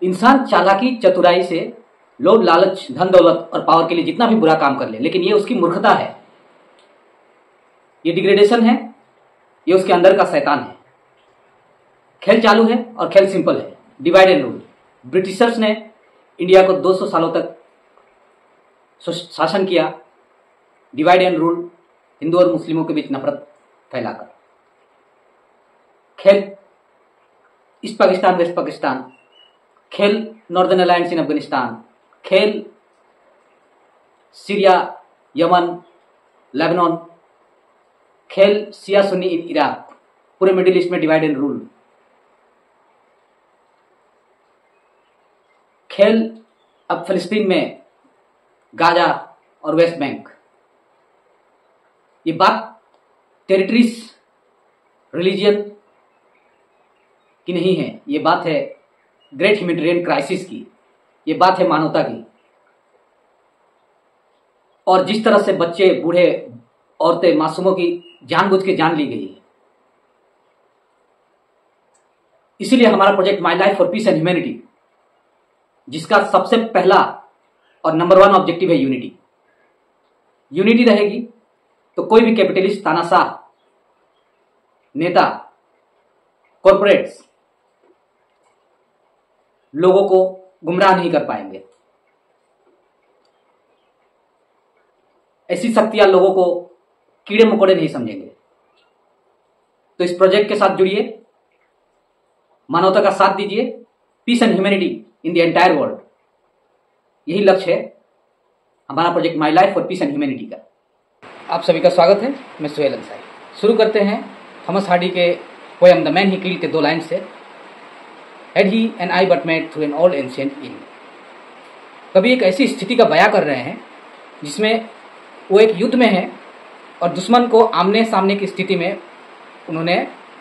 इंसान चालाकी चतुराई से लोभ लालच धन दौलत और पावर के लिए जितना भी बुरा काम कर ले, लेकिन ये उसकी मूर्खता है, ये डिग्रेडेशन है, ये उसके अंदर का शैतान है। खेल चालू है और खेल सिंपल है, डिवाइड एंड रूल। ब्रिटिशर्स ने इंडिया को 200 सालों तक शासन किया, डिवाइड एंड रूल, हिंदू और मुस्लिमों के बीच नफरत फैलाकर। खेल ईस्ट पाकिस्तान वेस्ट पाकिस्तान, खेल नॉर्दर्न अलायंस इन अफगानिस्तान, खेल सीरिया यमन लेबनान, खेल शिया सुन्नी इन इराक, पूरे मिडिल ईस्ट में डिवाइड एंड रूल। खेल अब फिलिस्तीन में गाजा और वेस्ट बैंक। ये बात टेरिटरीज रिलीजियन की नहीं है, ये बात है ग्रेट ह्यूमैनिटेरियन क्राइसिस की, ये बात है मानवता की। और जिस तरह से बच्चे बूढ़े औरतें मासूमों की जानबूझ के जान ली गई है, इसीलिए हमारा project my life for peace and humanity, जिसका सबसे पहला और नंबर 1 ऑब्जेक्टिव है यूनिटी। यूनिटी रहेगी तो कोई भी कैपिटलिस्ट, तानाशाह, नेता, कॉरपोरेट्स लोगों को गुमराह नहीं कर पाएंगे। ऐसी शक्तियां लोगों को कीड़े मकोड़े नहीं समझेंगे। तो इस प्रोजेक्ट के साथ जुड़िए, मानवता का साथ दीजिए, peace and humanity in the entire world, यही लक्ष्य है हमारा project my life for peace and humanity का। आप सभी का स्वागत है, मैं सुहेल अंसारी। शुरू करते हैं थॉमस हार्डी के poem the man he killed के 2 लाइन से। Had he an eye but met through an old ancient inn। कभी एक ऐसी स्थिति का बयां कर रहे हैं जिसमें वो एक युद्ध में है और दुश्मन को आमने सामने की स्थिति में उन्होंने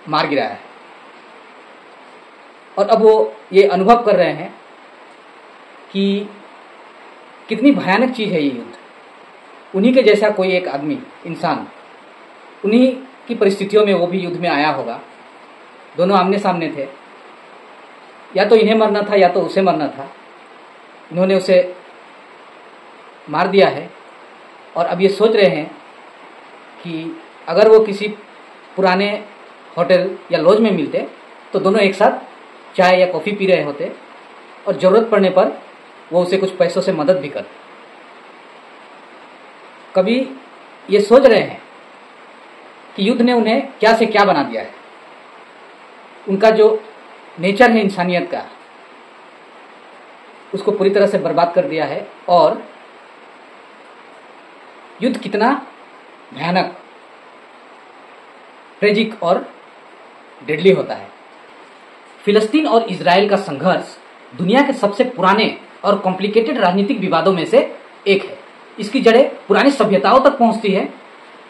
मार गिराया है, और अब वो ये अनुभव कर रहे हैं कि कितनी भयानक चीज़ है ये युद्ध। उन्हीं के जैसा कोई एक आदमी, इंसान, उन्हीं की परिस्थितियों में वो भी युद्ध में आया होगा। दोनों आमने सामने थे, या तो इन्हें मरना था या तो उसे मरना था। इन्होंने उसे मार दिया है और अब ये सोच रहे हैं कि अगर वो किसी पुराने होटल या लॉज में मिलते तो दोनों एक साथ चाय या कॉफ़ी पी रहे होते और ज़रूरत पड़ने पर वो उसे कुछ पैसों से मदद भी करते। कभी ये सोच रहे हैं कि युद्ध ने उन्हें क्या से क्या बना दिया है। उनका जो नेचर है इंसानियत का, उसको पूरी तरह से बर्बाद कर दिया है। और युद्ध कितना भयानक, ट्रेजिक और डेडली होता है। फिलिस्तीन और इजराइल का संघर्ष दुनिया के सबसे पुराने और कॉम्प्लिकेटेड राजनीतिक विवादों में से एक है। इसकी जड़ें पुरानी सभ्यताओं तक पहुंचती है,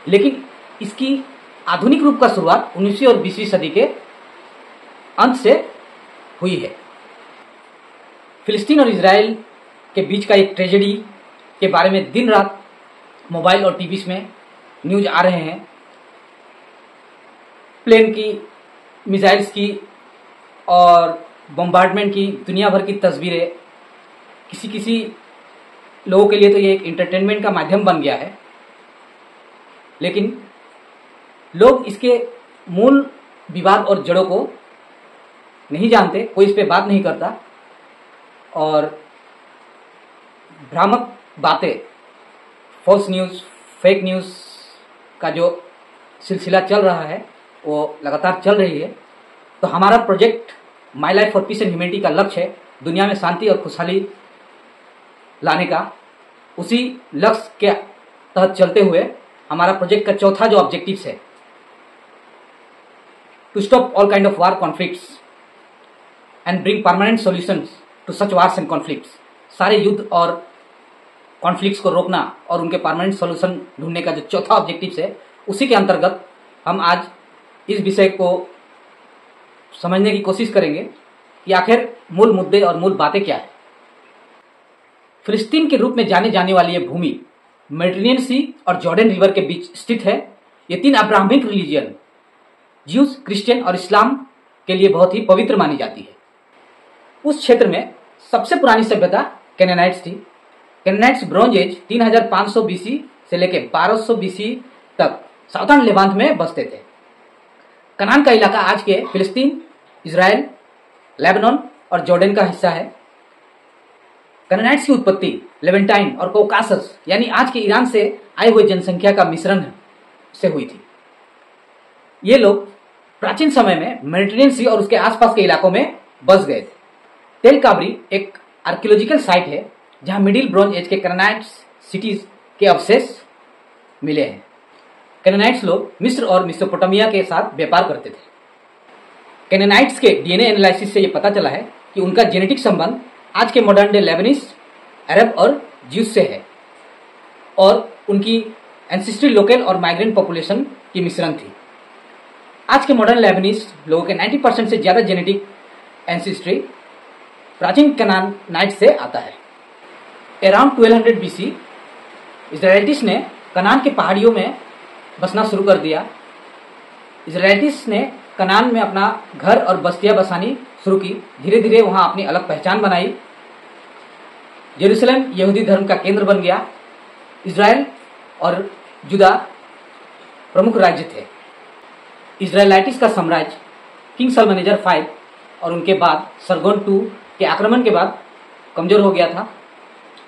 लेकिन इसकी आधुनिक रूप का शुरुआत 19वीं और 20वीं सदी के अंत से हुई है। फिलिस्तीन और इजराइल के बीच का एक ट्रेजेडी के बारे में दिन रात मोबाइल और टीवी में न्यूज आ रहे हैं। प्लेन की, मिसाइल्स की और बम्बार्डमेंट की दुनिया भर की तस्वीरें। किसी लोगों के लिए तो ये एक एंटरटेनमेंट का माध्यम बन गया है, लेकिन लोग इसके मूल विवाद और जड़ों को नहीं जानते, कोई इस पे बात नहीं करता और भ्रामक बातें, फॉल्स न्यूज़, फेक न्यूज़ का जो सिलसिला चल रहा है वो लगातार चल रही है। तो हमारा project my life for peace and humanity का लक्ष्य है दुनिया में शांति और खुशहाली लाने का। उसी लक्ष्य के तहत चलते हुए हमारा प्रोजेक्ट का चौथा जो ऑब्जेक्टिव है, to stop all kind of war conflicts and bring permanent solutions to such wars and conflicts. सारे युद्ध और कॉन्फ्लिक्ट्स को रोकना और उनके परमानेंट सॉल्यूशन ढूंढने का जो चौथा ऑब्जेक्टिव है, उसी के अंतर्गत हम आज इस विषय को समझने की कोशिश करेंगे कि आखिर मूल मुद्दे और मूल बातें क्या है। फिलिस्तीन के रूप में जाने जाने वाली यह भूमि मेडिटेरेनियन सी और जॉर्डन रिवर के बीच स्थित है। ये 3 अब्राहमिक रिलीजियन, ज्यूज, क्रिश्चियन और इस्लाम के लिए बहुत ही पवित्र मानी जाती है। उस क्षेत्र में सबसे पुरानी सभ्यता कैनानाइट्स थी। कैनानाइट्स ब्रॉन्ज एज 3500 बीसी से लेकर 1200 बीसी तक साउथर्न लेवांत में बसते थे। कनान का इलाका आज के फिलिस्तीन, इजराइल, लेबनान और जॉर्डन का हिस्सा है। कैनानाइट्स की उत्पत्ति लेवेंटाइन और कौकासस यानी आज के ईरान से आए हुए जनसंख्या का मिश्रण से हुई थी। ये लोग प्राचीन समय में मेडिटेरियन सी और उसके आसपास के इलाकों में बस गए थे। तेल काबरी एक आर्कियोलॉजिकल साइट है जहां मिडिल ब्रॉन्ज एज के कैनानाइट्स सिटीज के अवशेष मिले हैं। कैनानाइट्स लोग मिस्र और मेसोपोटामिया के साथ व्यापार करते थे। कैनानाइट्स के डीएनए एनालिसिस से यह पता चला है कि उनका जेनेटिक संबंध आज के मॉडर्न डे लेबनीज, अरब और ज्यूस से है और उनकी एंसेस्ट्री लोकल और माइग्रेंट पॉपुलेशन की मिश्रण थी। आज के मॉडर्न लेबनीज लोगों के 90% से ज्यादा जेनेटिक एंसेस्ट्री प्राचीन कैनानाइट्स से आता है। अराउंड 1200 बीसी इजराइलिट्स ने कनान के पहाड़ियों में बसना शुरू कर दिया। इजराइलिट्स ने कनान में अपना घर और बस्तियां बसानी शुरू की। धीरे धीरे वहां अपनी अलग पहचान बनाई। जेरूसलम यहूदी धर्म का केंद्र बन गया। इजराइल और जुदा प्रमुख राज्य थे। इजराइलाइटिस का साम्राज्य किंग सल्मनेजर 5 और उनके बाद सरगोन 2 के आक्रमण के बाद कमजोर हो गया था।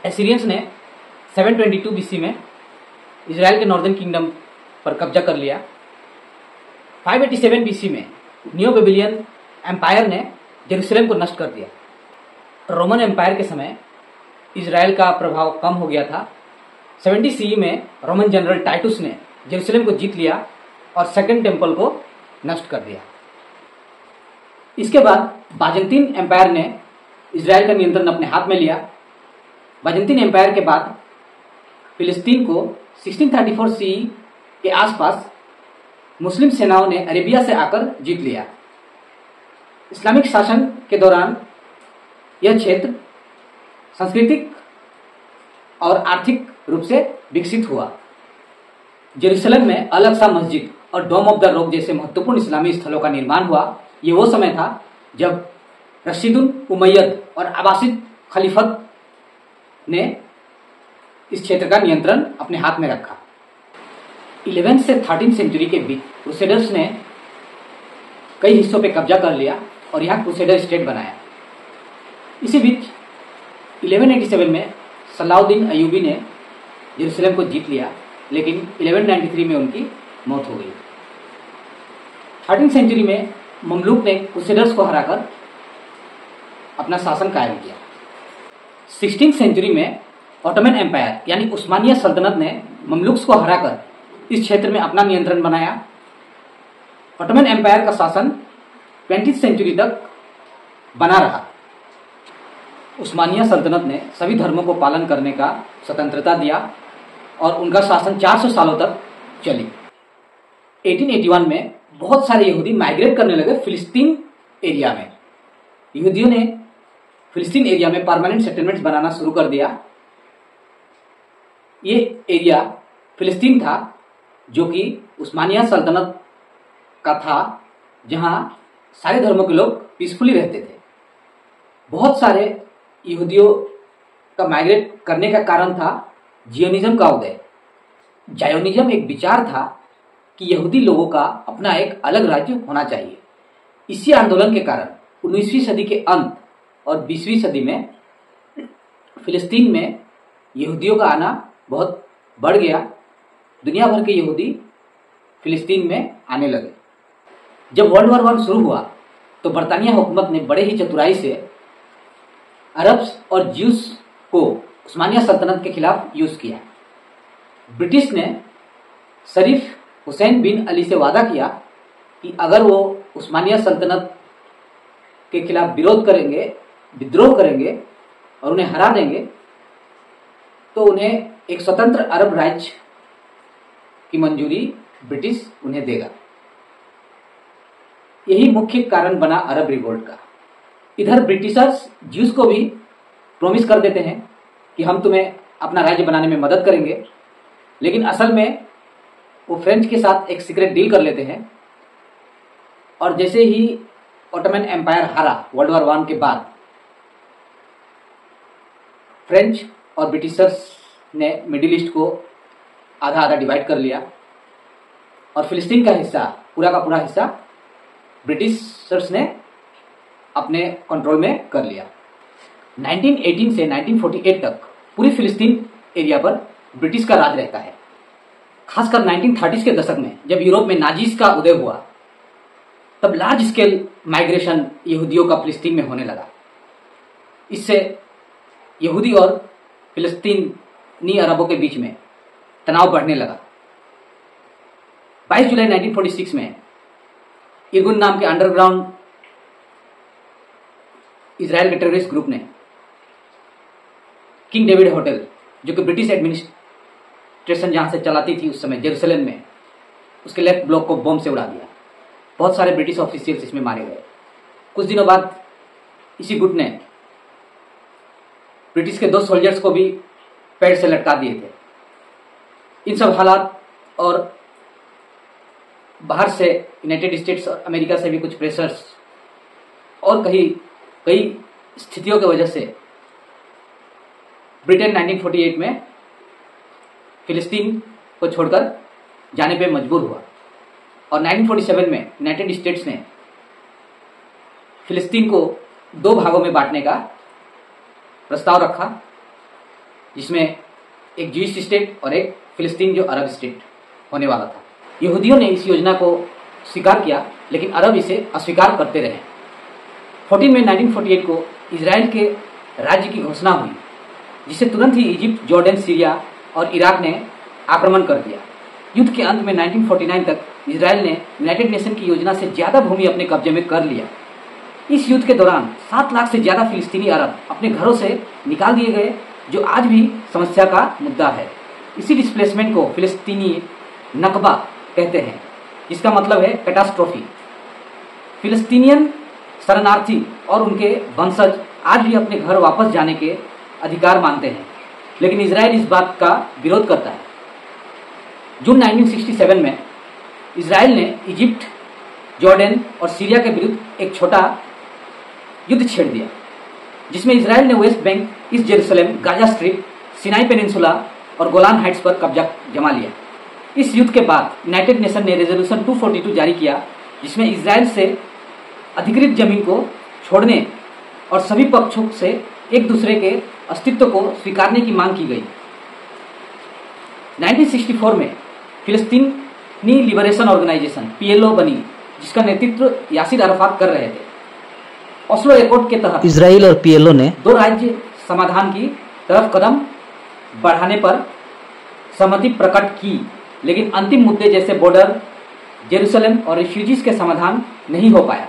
एसीरियंस ने 722 बीसी में इजराइल के नॉर्दर्न किंगडम पर कब्जा कर लिया। 587 बीसी में नियो बेबीलियन एम्पायर ने जेरूसलम को नष्ट कर दिया। रोमन एम्पायर के समय इजराइल का प्रभाव कम हो गया था। 70 सीई में रोमन जनरल टाइटुस ने जेरूसलम को जीत लिया और सेकंड टेम्पल को नष्ट कर दिया। इसके बाद बाजेंटीन एम्पायर ने इजराइल का नियंत्रण अपने हाथ में लिया। बाजेंटीन एम्पायर के बाद फिलिस्तीन को 1634 सीई के आसपास मुस्लिम सेनाओं ने अरेबिया से आकर जीत लिया। इस्लामिक शासन के दौरान यह क्षेत्र सांस्कृतिक और आर्थिक रूप से विकसित हुआ। जेरूसलम में अलग सा मस्जिद और डोम ऑफ द रॉक जैसे महत्वपूर्ण इस्लामी स्थलों का निर्माण हुआ। ये वो समय था जब रशीदुल उमैयद और अब्बासिद खलीफत ने इस क्षेत्र का नियंत्रण अपने हाथ में रखा। 11th से 13th सेंचुरी के बीच क्रूसेडर्स ने कई हिस्सों पे कब्जा कर लिया और यहाँ क्रूसेडर स्टेट बनाया। इसी बीच 1187 में सलाउद्दीन अयूबी ने जेरूसलम को जीत लिया, लेकिन 1193 में उनकी मौत हो गई। 13th सेंचुरी में ममलूक ने क्रूसेडर्स को हराकर अपना शासन कायम किया। 16th सेंचुरी में ऑटोमन एम्पायर यानी उस्मानिया सल्तनत ने ममलुक्स को हराकर इस क्षेत्र में अपना नियंत्रण बनाया। ऑटोमन एम्पायर का शासन 20th सेंचुरी तक बना रहा। उस्मानिया सल्तनत ने सभी धर्मों को पालन करने का स्वतंत्रता दिया और उनका शासन 400 सालों तक चली। 1881 में बहुत सारे यहूदी माइग्रेट करने लगे फिलिस्तीन एरिया में। यहूदियों ने फिलिस्तीन एरिया में परमानेंट सेटलमेंट्स बनाना शुरू कर दिया। ये एरिया फिलिस्तीन था जो कि उस्मानिया सल्तनत का था, जहां सारे धर्मों के लोग पीसफुली रहते थे। बहुत सारे यहूदियों का माइग्रेट करने का कारण था जियोनिज्म का उदय। जायोनिज्म एक विचार था कि यहूदी लोगों का अपना एक अलग राज्य होना चाहिए। इसी आंदोलन के कारण 19वीं सदी के अंत और 20वीं सदी में फिलिस्तीन में यहूदियों का आना बहुत बढ़ गया। दुनिया भर के यहूदी फिलिस्तीन में आने लगे। जब वर्ल्ड वॉर 1 शुरू हुआ तो बरतानिया हुकूमत ने बड़े ही चतुराई से अरब्स और ज्यूस को उस्मानिया सल्तनत के खिलाफ यूज किया। ब्रिटिश ने शरीफ हुसैन बिन अली से वादा किया कि अगर वो उस्मानिया सल्तनत के खिलाफ विद्रोह करेंगे और उन्हें हरा देंगे तो उन्हें एक स्वतंत्र अरब राज्य की मंजूरी ब्रिटिश उन्हें देगा। यही मुख्य कारण बना अरब रिवोल्ट का। इधर ब्रिटिशर्स ज्यूस को भी प्रॉमिस कर देते हैं कि हम तुम्हें अपना राज्य बनाने में मदद करेंगे, लेकिन असल में वो फ्रेंच के साथ एक सीक्रेट डील कर लेते हैं और जैसे ही ऑटोमन एम्पायर हारा वर्ल्ड वॉर 1 के बाद, फ्रेंच और ब्रिटिशर्स ने मिडिल ईस्ट को आधा आधा डिवाइड कर लिया और फिलिस्तीन का हिस्सा, पूरा का पूरा हिस्सा ब्रिटिशर्स ने अपने कंट्रोल में कर लिया। 1918 से 1948 तक पूरी फिलिस्तीन एरिया पर ब्रिटिश का राज रहता है। खासकर 1930s के दशक में जब यूरोप में नाजीज का उदय हुआ, तब लार्ज स्केल माइग्रेशन यहूदियों का फिलिस्तीन में होने लगा। इससे यहूदी और फिलिस्तीनी अरबों के बीच में तनाव बढ़ने लगा। 22 जुलाई 1946 में इरगुन नाम के अंडरग्राउंड इजराइल के टेररिस्ट ग्रुप ने किंग डेविड होटल, जो कि ब्रिटिश एडमिनिस्ट्रेशन जहां से चलाती थी उस समय, जेरूसलम में, उसके लेफ्ट ब्लॉक को बम से उड़ा दिया। बहुत सारे ब्रिटिश ऑफिशियल्स इसमें मारे गए। कुछ दिनों बाद इसी गुट ने ब्रिटिश के 2 सोल्जर्स को भी पेड़ से लटका दिए थे। इन सब हालात और बाहर से यूनाइटेड स्टेट्स और अमेरिका से भी कुछ प्रेशर्स और कई स्थितियों की वजह से ब्रिटेन 1948 में फिलिस्तीन को छोड़कर जाने पे मजबूर हुआ और 1947 में यूनाइटेड स्टेट्स ने फिलिस्तीन को 2 भागों में बांटने का प्रस्ताव रखा, जिसमें एक ज्यूइश स्टेट और एक फिलिस्तीन जो अरब स्टेट होने वाला था। यहूदियों ने इस योजना को स्वीकार किया, लेकिन अरब इसे अस्वीकार करते रहे। 14 मई 1948 को इजराइल के राज्य की घोषणा हुई, जिसे तुरंत ही इजिप्ट, जॉर्डन, सीरिया और इराक ने आक्रमण कर दिया। युद्ध के अंत में 1949 तक इजराइल ने यूनाइटेड नेशन की योजना से ज्यादा भूमि अपने कब्जे में कर लिया। इस युद्ध के दौरान 7 लाख से ज्यादा फिलिस्तीनी अरब अपने घरों से निकाल दिए गए, जो आज भी समस्या का मुद्दा है। इसी डिस्प्लेसमेंट को फिलिस्तीनी नकबा कहते हैं, जिसका मतलब है कैटास्ट्रोफी। फिलिस्तीनियन शरणार्थी और उनके वंशज आज भी अपने घर वापस जाने के अधिकार मानते हैं, लेकिन इजराइल इस बात का विरोध करता है। जून 1967 में इजराइल ने इजिप्ट, जॉर्डन और सीरिया के विरुद्ध एक छोटा युद्ध छेड़ दिया, जिसमें इजराइल ने West Bank, east Jerusalem, Gaza strip, Sinai peninsula और गोलान हाइट्स पर कब्जा जमा लिया। इस युद्ध के बाद यूनाइटेड नेशन ने रेजोल्यूशन 242 जारी किया, जिसमें इजराइल से अधिकृत जमीन को छोड़ने और सभी पक्षों से एक दूसरे के अस्तित्व को स्वीकारने की मांग की गई। 1964 में फिलिस्तीनी लिबरेशन ऑर्गेनाइजेशन PLO बनी, जिसका नेतृत्व यासिर अराफात कर रहे थे। ओस्लो एकॉर्ड के तहत इजराइल और PLO ने 2 राज्य समाधान की तरफ कदम बढ़ाने पर सहमति प्रकट की, लेकिन अंतिम मुद्दे जैसे बॉर्डर, जेरूसलम और रिफ्यूजीज के समाधान नहीं हो पाया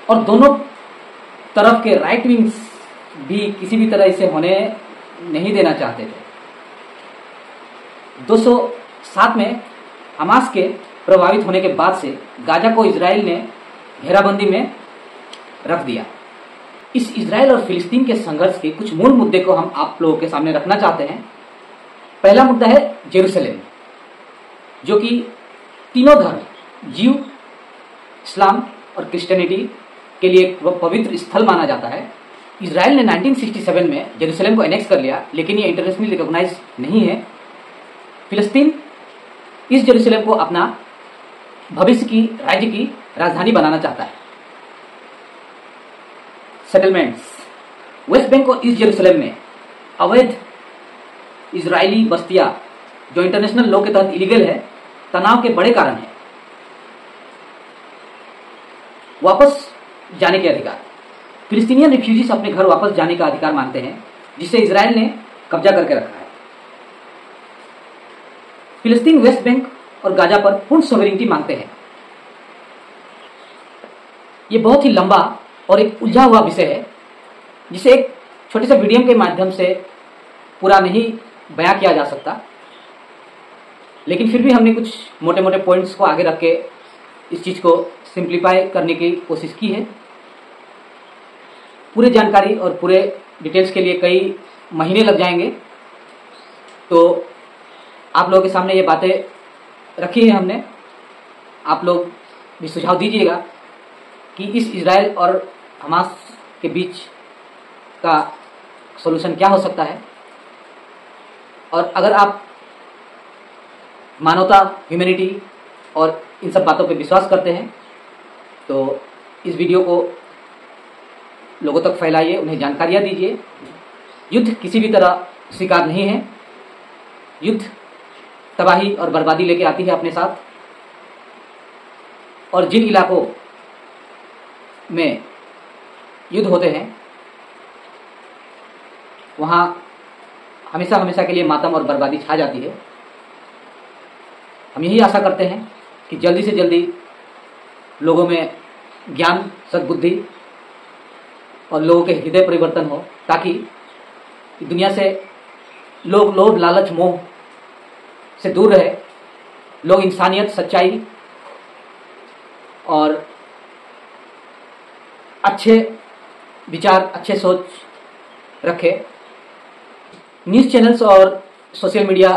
और दोनों तरफ के राइट विंग्स भी किसी भी तरह इसे होने नहीं देना चाहते थे। 207 में हमास के प्रभावित होने के बाद से गाजा को इजराइल ने घेराबंदी में रख दिया। इस इजराइल और फिलिस्तीन के संघर्ष के कुछ मूल मुद्दे को हम आप लोगों के सामने रखना चाहते हैं। पहला मुद्दा है जेरूसलम, जो कि तीनों धर्म, जीव, इस्लाम और क्रिश्चियनिटी के लिए एक पवित्र स्थल माना जाता है। इजराइल ने 1967 में जेरूसलम को एनेक्स कर लिया, लेकिन ये इंटरनेशनली रिकॉग्नाइज नहीं है। फिलिस्तीन इस जेरूसलम को अपना भविष्य की राज्य की राजधानी बनाना चाहता है। सेटलमेंट्स, वेस्ट बैंक और ईस्ट जेरूसलम में अवैध इजरायली बस्तियां, जो इंटरनेशनल लॉ के तहत इलीगल है, तनाव के बड़े कारण है। वापस जाने के अधिकार, फिलिस्तीनियन रिफ्यूजीज अपने घर वापस जाने का अधिकार मानते हैं, जिसे इजराइल ने कब्जा करके रखा है। फिलिस्तीन वेस्ट बैंक और गाजा पर पूर्ण सॉवरेनिटी मांगते हैं। ये बहुत ही लंबा और एक उलझा हुआ विषय है, जिसे एक छोटे से वीडियो के माध्यम से पूरा नहीं बयां किया जा सकता, लेकिन फिर भी हमने कुछ मोटे मोटे पॉइंट्स को आगे रख के इस चीज को सिंप्लीफाई करने की कोशिश की है। पूरे जानकारी और पूरे डिटेल्स के लिए कई महीने लग जाएंगे, तो आप लोगों के सामने ये बातें रखी है हमने। आप लोग भी सुझाव दीजिएगा कि इस इजराइल और हमास के बीच का सॉल्यूशन क्या हो सकता है। और अगर आप मानवता, ह्यूमैनिटी और इन सब बातों पे विश्वास करते हैं तो इस वीडियो को लोगों तक फैलाइए, उन्हें जानकारियाँ दीजिए। युद्ध किसी भी तरह स्वीकार नहीं है। युद्ध तबाही और बर्बादी लेके आती है अपने साथ। और जिन इलाकों में युद्ध होते हैं वहाँ हमेशा हमेशा के लिए मातम और बर्बादी छा जाती है। हम यही आशा करते हैं कि जल्दी से जल्दी लोगों में ज्ञान, सद्बुद्धि और लोगों के हृदय परिवर्तन हो, ताकि दुनिया से लोग लोभ, लालच, मोह से दूर रहे। लोग इंसानियत, सच्चाई और अच्छे विचार, अच्छे सोच रखे। न्यूज़ चैनल्स और सोशल मीडिया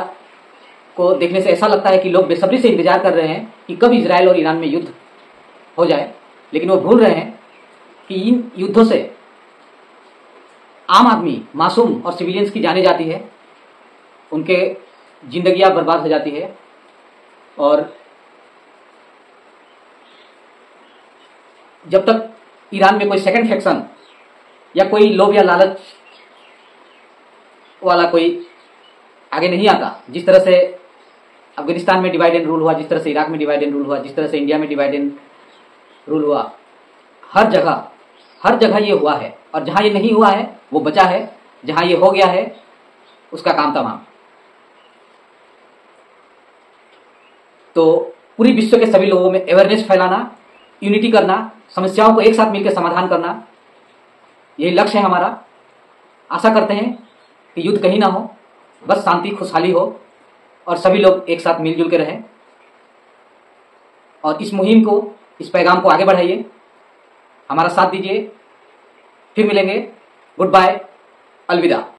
को देखने से ऐसा लगता है कि लोग बेसब्री से इंतजार कर रहे हैं कि कब इजराइल और ईरान में युद्ध हो जाए, लेकिन वो भूल रहे हैं कि इन युद्धों से आम आदमी, मासूम और सिविलियंस की जाने जाती है, उनके जिंदगियां बर्बाद हो जाती है। और जब तक ईरान में कोई सेकंड फैक्शन या कोई लोभ या लालच वाला कोई आगे नहीं आता, जिस तरह से अफगानिस्तान में डिवाइड एंड रूल हुआ, जिस तरह से इराक में डिवाइड एंड रूल हुआ, जिस तरह से इंडिया में डिवाइड एंड रूल हुआ, हर जगह ये हुआ है। और जहां ये नहीं हुआ है वो बचा है, जहां ये हो गया है उसका काम तमाम। तो पूरी विश्व के सभी लोगों में अवेयरनेस फैलाना, यूनिटी करना, समस्याओं को एक साथ मिलकर समाधान करना, यही लक्ष्य है हमारा। आशा करते हैं कि युद्ध कहीं ना हो, बस शांति, खुशहाली हो और सभी लोग एक साथ मिलजुल के रहें। और इस मुहिम को, इस पैगाम को आगे बढ़ाइए, हमारा साथ दीजिए। फिर मिलेंगे। गुड बाय, अलविदा।